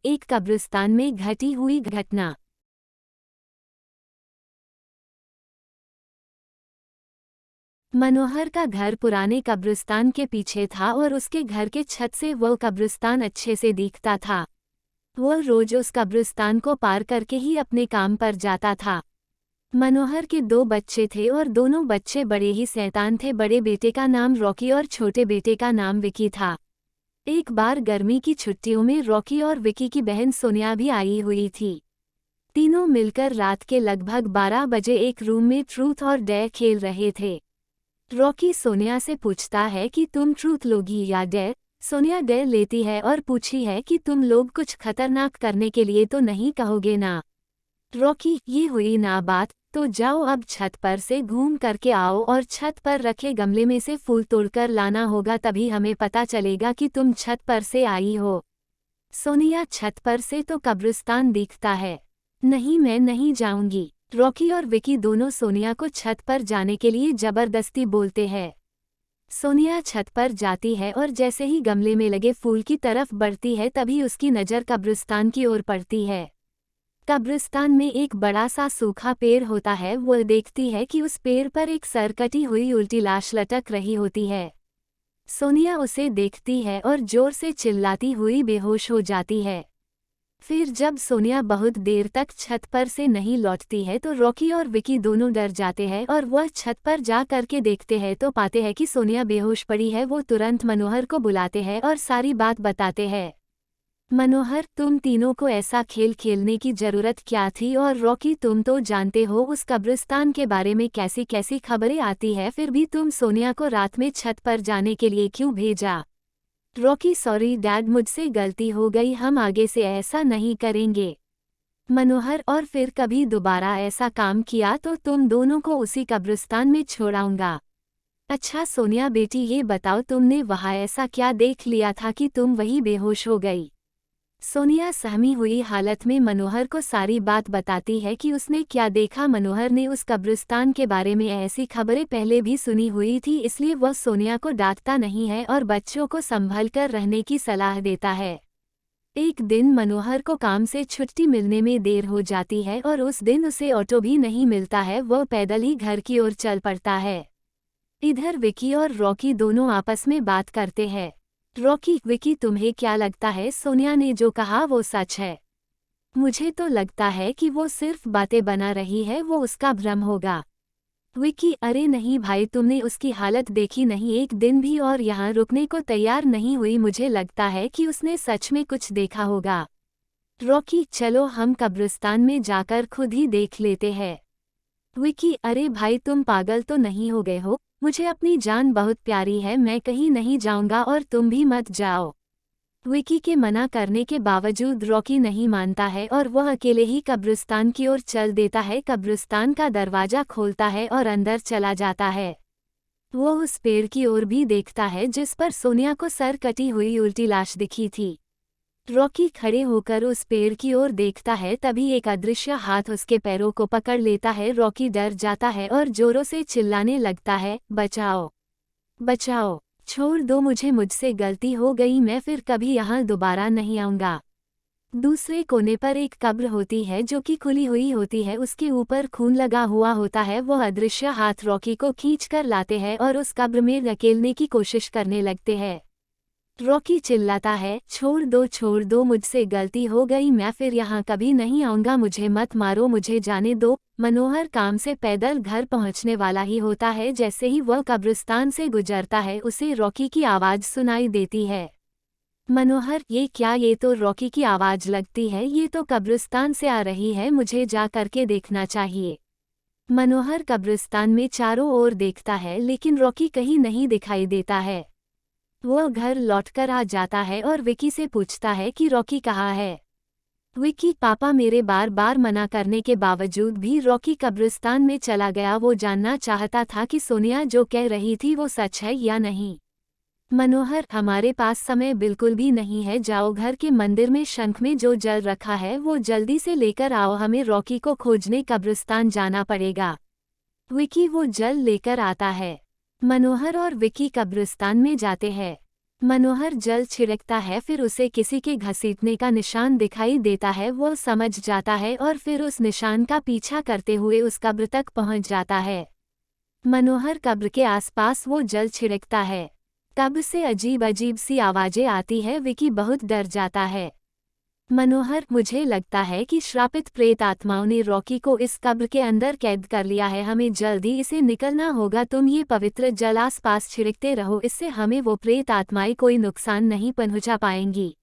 एक कब्रिस्तान में घटी हुई घटना। मनोहर का घर पुराने कब्रिस्तान के पीछे था और उसके घर के छत से वो कब्रिस्तान अच्छे से दिखता था। वह रोज उस कब्रिस्तान को पार करके ही अपने काम पर जाता था। मनोहर के 2 बच्चे थे और दोनों बच्चे बड़े ही शैतान थे। बड़े बेटे का नाम रॉकी और छोटे बेटे का नाम विकी था। एक बार गर्मी की छुट्टियों में रॉकी और विकी की बहन सोनिया भी आई हुई थी। तीनों मिलकर रात के लगभग 12 बजे एक रूम में ट्रूथ और डेयर खेल रहे थे। रॉकी सोनिया से पूछता है कि तुम ट्रूथ लोगी या डेयर। सोनिया डेयर लेती है और पूछी है कि तुम लोग कुछ खतरनाक करने के लिए तो नहीं कहोगे ना। रॉकी, ये हुई ना बात, तो जाओ अब छत पर से घूम करके आओ और छत पर रखे गमले में से फूल तोड़कर लाना होगा, तभी हमें पता चलेगा कि तुम छत पर से आई हो। सोनिया, छत पर से तो कब्रिस्तान दिखता है। नहीं, मैं नहीं जाऊंगी। रॉकी और विकी दोनों सोनिया को छत पर जाने के लिए जबरदस्ती बोलते हैं। सोनिया छत पर जाती है और जैसे ही गमले में लगे फूल की तरफ बढ़ती है तभी उसकी नज़र कब्रिस्तान की ओर पड़ती है। कब्रिस्तान में एक बड़ा सा सूखा पेड़ होता है। वो देखती है कि उस पेड़ पर एक सर कटी हुई उल्टी लाश लटक रही होती है। सोनिया उसे देखती है और जोर से चिल्लाती हुई बेहोश हो जाती है। फिर जब सोनिया बहुत देर तक छत पर से नहीं लौटती है तो रॉकी और विकी दोनों डर जाते हैं और वह छत पर जा करके देखते हैं तो पाते हैं कि सोनिया बेहोश पड़ी है। वो तुरंत मनोहर को बुलाते हैं और सारी बात बताते हैं। मनोहर, तुम तीनों को ऐसा खेल खेलने की जरूरत क्या थी? और रॉकी, तुम तो जानते हो उस कब्रिस्तान के बारे में कैसी कैसी खबरें आती है, फिर भी तुम सोनिया को रात में छत पर जाने के लिए क्यों भेजा? रॉकी, सॉरी डैड, मुझसे गलती हो गई, हम आगे से ऐसा नहीं करेंगे। मनोहर, और फिर कभी दोबारा ऐसा काम किया तो तुम दोनों को उसी कब्रिस्तान में छोड़ाऊंगा। अच्छा सोनिया बेटी, ये बताओ तुमने वहाँ ऐसा क्या देख लिया था कि तुम वही बेहोश हो गई? सोनिया सहमी हुई हालत में मनोहर को सारी बात बताती है कि उसने क्या देखा। मनोहर ने उस कब्रिस्तान के बारे में ऐसी खबरें पहले भी सुनी हुई थी, इसलिए वह सोनिया को डांटता नहीं है और बच्चों को संभल कर रहने की सलाह देता है। एक दिन मनोहर को काम से छुट्टी मिलने में देर हो जाती है और उस दिन उसे ऑटो भी नहीं मिलता है। वह पैदल ही घर की ओर चल पड़ता है। इधर विकी और रॉकी दोनों आपस में बात करते हैं। रॉकी, विकी, तुम्हें क्या लगता है सोनिया ने जो कहा वो सच है? मुझे तो लगता है कि वो सिर्फ बातें बना रही है, वो उसका भ्रम होगा। विकी, अरे नहीं भाई, तुमने उसकी हालत देखी नहीं, एक दिन भी और यहाँ रुकने को तैयार नहीं हुई। मुझे लगता है कि उसने सच में कुछ देखा होगा। रॉकी, चलो हम कब्रिस्तान में जाकर खुद ही देख लेते हैं। विकी, अरे भाई, तुम पागल तो नहीं हो गए हो? मुझे अपनी जान बहुत प्यारी है, मैं कहीं नहीं जाऊंगा और तुम भी मत जाओ। विकी के मना करने के बावजूद रॉकी नहीं मानता है और वह अकेले ही कब्रिस्तान की ओर चल देता है। कब्रिस्तान का दरवाजा खोलता है और अंदर चला जाता है। वो उस पेड़ की ओर भी देखता है जिस पर सोनिया को सर कटी हुई उल्टी लाश दिखी थी। रॉकी खड़े होकर उस पेड़ की ओर देखता है, तभी एक अदृश्य हाथ उसके पैरों को पकड़ लेता है। रॉकी डर जाता है और जोरों से चिल्लाने लगता है, बचाओ बचाओ, छोड़ दो मुझे, मुझसे गलती हो गई, मैं फिर कभी यहाँ दोबारा नहीं आऊँगा। दूसरे कोने पर एक कब्र होती है जो कि खुली हुई होती है, उसके ऊपर खून लगा हुआ होता है। वो अदृश्य हाथ रॉकी को खींच कर लाते हैं और उस कब्र में धकेलने की कोशिश करने लगते हैं। रॉकी चिल्लाता है, छोड़ दो, मुझसे गलती हो गई, मैं फिर यहाँ कभी नहीं आऊँगा, मुझे मत मारो, मुझे जाने दो। मनोहर काम से पैदल घर पहुँचने वाला ही होता है। जैसे ही वह कब्रिस्तान से गुजरता है उसे रॉकी की आवाज़ सुनाई देती है। मनोहर, ये क्या? ये तो रॉकी की आवाज़ लगती है, ये तो कब्रिस्तान से आ रही है, मुझे जा करके देखना चाहिए। मनोहर कब्रिस्तान में चारों ओर देखता है लेकिन रॉकी कहीं नहीं दिखाई देता है। वो घर लौटकर आ जाता है और विकी से पूछता है कि रॉकी कहाँ है। विकी, पापा, मेरे बार बार मना करने के बावजूद भी रॉकी कब्रिस्तान में चला गया। वो जानना चाहता था कि सोनिया जो कह रही थी वो सच है या नहीं। मनोहर, हमारे पास समय बिल्कुल भी नहीं है, जाओ घर के मंदिर में शंख में जो जल रखा है वो जल्दी से लेकर आओ, हमें रॉकी को खोजने कब्रिस्तान जाना पड़ेगा। विकी वो जल लेकर आता है। मनोहर और विकी कब्रिस्तान में जाते हैं। मनोहर जल छिड़कता है, फिर उसे किसी के घसीटने का निशान दिखाई देता है। वो समझ जाता है और फिर उस निशान का पीछा करते हुए उस कब्र तक पहुंच जाता है। मनोहर कब्र के आसपास वो जल छिड़कता है। कब्र से अजीब अजीब सी आवाजें आती है। विकी बहुत डर जाता है। मनोहर, मुझे लगता है कि श्रापित प्रेत आत्माओं ने रॉकी को इस कब्र के अंदर कैद कर लिया है। हमें जल्दी इसे निकलना होगा। तुम ये पवित्र जल आस पास छिड़कते रहो, इससे हमें वो प्रेत आत्माएं कोई नुकसान नहीं पहुंचा पाएंगी।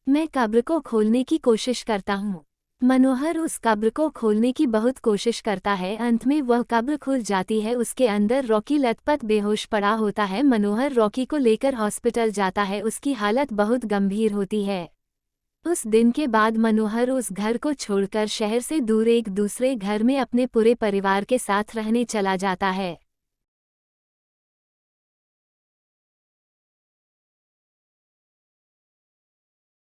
मैं कब्र को खोलने की कोशिश करता हूँ। मनोहर उस कब्र को खोलने की बहुत कोशिश करता है। अंत में वह कब्र खुल जाती है। उसके अंदर रॉकी लथपथ बेहोश पड़ा होता है। मनोहर रॉकी को लेकर हॉस्पिटल जाता है। उसकी हालत बहुत गंभीर होती है। उस दिन के बाद मनोहर उस घर को छोड़कर शहर से दूर एक दूसरे घर में अपने पूरे परिवार के साथ रहने चला जाता है।